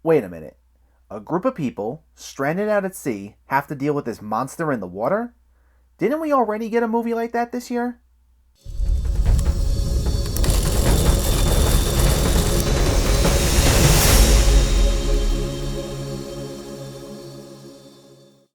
Wait a minute. A group of people, stranded out at sea, have to deal with this monster in the water? Didn't we already get a movie like that this year?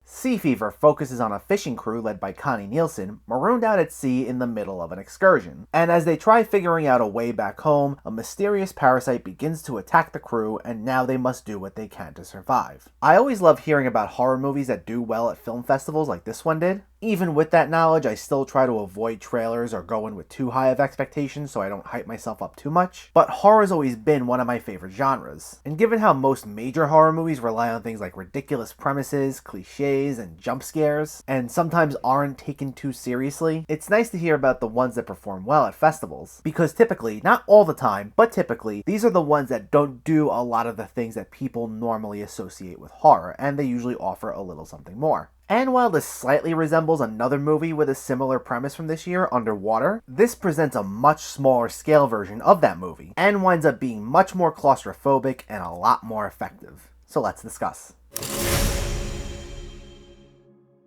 Sea Fever focuses on a fishing crew led by Connie Nielsen, marooned out at sea in the middle of an excursion. And as they try figuring out a way back home, a mysterious parasite begins to attack the crew, and now they must do what they can to survive. I always love hearing about horror movies that do well at film festivals like this one did. Even with that knowledge, I still try to avoid trailers or go in with too high of expectations so I don't hype myself up too much. But horror's always been one of my favorite genres. And given how most major horror movies rely on things like ridiculous premises, cliches, and jump scares, and sometimes aren't taken too seriously, it's nice to hear about the ones that perform well at festivals. Because typically, not all the time, but typically, these are the ones that don't do a lot of the things that people normally associate with horror, and they usually offer a little something more. And while this slightly resembles another movie with a similar premise from this year, Underwater, this presents a much smaller scale version of that movie, and winds up being much more claustrophobic and a lot more effective. So let's discuss.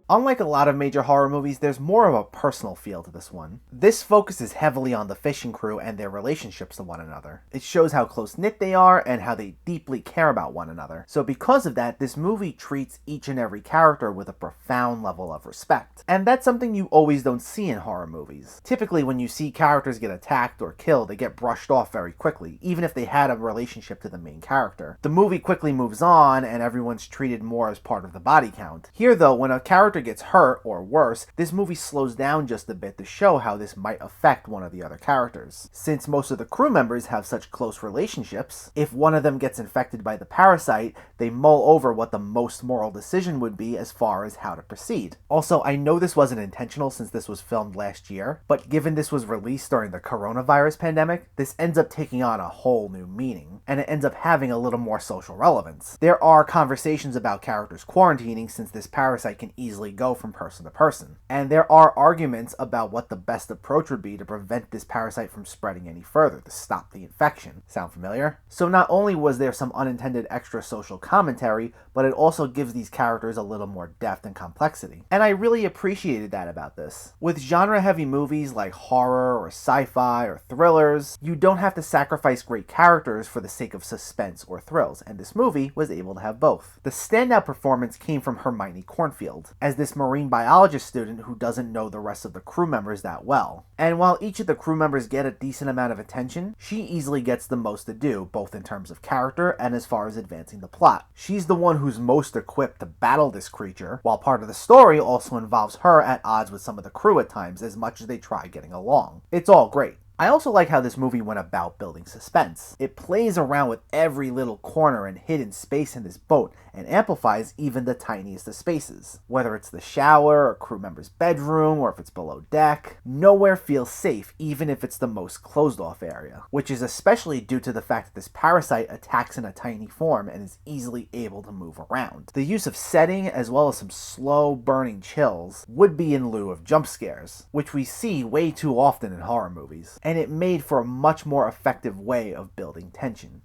Unlike a lot of major horror movies, there's more of a personal feel to this one. This focuses heavily on the fishing crew and their relationships to one another. It shows how close-knit they are and how they deeply care about one another. So because of that, this movie treats each and every character with a profound level of respect. And that's something you always don't see in horror movies. Typically, when you see characters get attacked or killed, they get brushed off very quickly, even if they had a relationship to the main character. The movie quickly moves on, and everyone's treated more as part of the body count. Here, though, when a character gets hurt, or worse, this movie slows down just a bit to show how this might affect one of the other characters. Since most of the crew members have such close relationships, if one of them gets infected by the parasite, they mull over what the most moral decision would be as far as how to proceed. Also, I know this wasn't intentional since this was filmed last year, but given this was released during the coronavirus pandemic, this ends up taking on a whole new meaning, and it ends up having a little more social relevance. There are conversations about characters quarantining since this parasite can easily go from person to person. And there are arguments about what the best approach would be to prevent this parasite from spreading any further, to stop the infection. Sound familiar? So not only was there some unintended extra social commentary, but it also gives these characters a little more depth and complexity. And I really appreciated that about this. With genre-heavy movies like horror or sci-fi or thrillers, you don't have to sacrifice great characters for the sake of suspense or thrills, and this movie was able to have both. The standout performance came from Hermione Corfield, as this marine biologist student who doesn't know the rest of the crew members that well. And while each of the crew members get a decent amount of attention, she easily gets the most to do, both in terms of character and as far as advancing the plot. She's the one who's most equipped to battle this creature, while part of the story also involves her at odds with some of the crew at times as much as they try getting along. It's all great. I also like how this movie went about building suspense. It plays around with every little corner and hidden space in this boat and amplifies even the tiniest of spaces. Whether it's the shower, a crew member's bedroom, or if it's below deck, nowhere feels safe even if it's the most closed off area, which is especially due to the fact that this parasite attacks in a tiny form and is easily able to move around. The use of setting as well as some slow burning chills would be in lieu of jump scares, which we see way too often in horror movies, and it made for a much more effective way of building tension.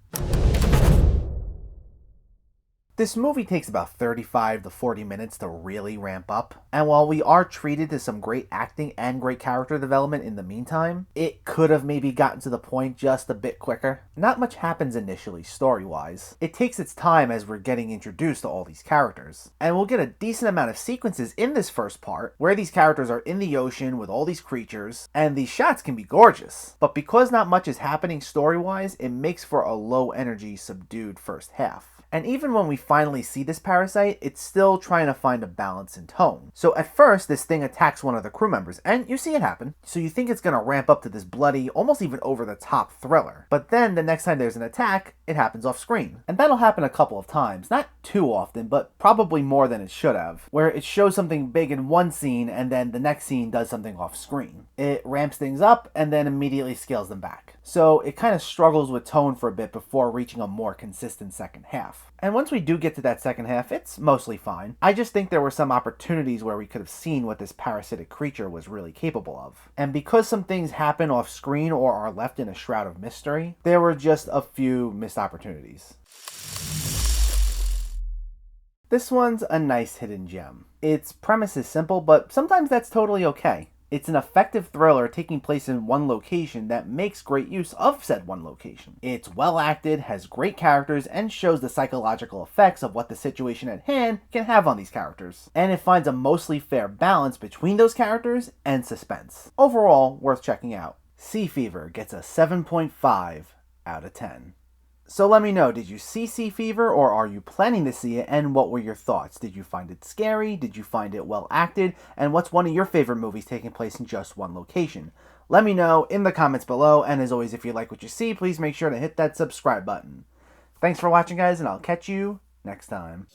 This movie takes about 35 to 40 minutes to really ramp up, and while we are treated to some great acting and great character development in the meantime, it could have maybe gotten to the point just a bit quicker. Not much happens initially story-wise. It takes its time as we're getting introduced to all these characters, and we'll get a decent amount of sequences in this first part where these characters are in the ocean with all these creatures, and these shots can be gorgeous. But because not much is happening story-wise, it makes for a low-energy, subdued first half. And even when we finally see this parasite, it's still trying to find a balance in tone. So at first, this thing attacks one of the crew members, and you see it happen. So you think it's gonna ramp up to this bloody, almost even over-the-top thriller. But then the next time there's an attack, it happens off screen. And that'll happen a couple of times, not too often, but probably more than it should have, where it shows something big in one scene, and then the next scene does something off screen. It ramps things up, and then immediately scales them back. So it kind of struggles with tone for a bit before reaching a more consistent second half. And once we do get to that second half, it's mostly fine. I just think there were some opportunities where we could have seen what this parasitic creature was really capable of. And because some things happen off screen or are left in a shroud of mystery, there were just a few missed opportunities. This one's a nice hidden gem. Its premise is simple, but sometimes that's totally okay. It's an effective thriller taking place in one location that makes great use of said one location. It's well acted, has great characters, and shows the psychological effects of what the situation at hand can have on these characters. And it finds a mostly fair balance between those characters and suspense. Overall, worth checking out. Sea Fever gets a 7.5 out of 10. So let me know, did you see Sea Fever, or are you planning to see it, and what were your thoughts? Did you find it scary? Did you find it well acted? And what's one of your favorite movies taking place in just one location? Let me know in the comments below, and as always, if you like what you see, please make sure to hit that subscribe button. Thanks for watching, guys, and I'll catch you next time.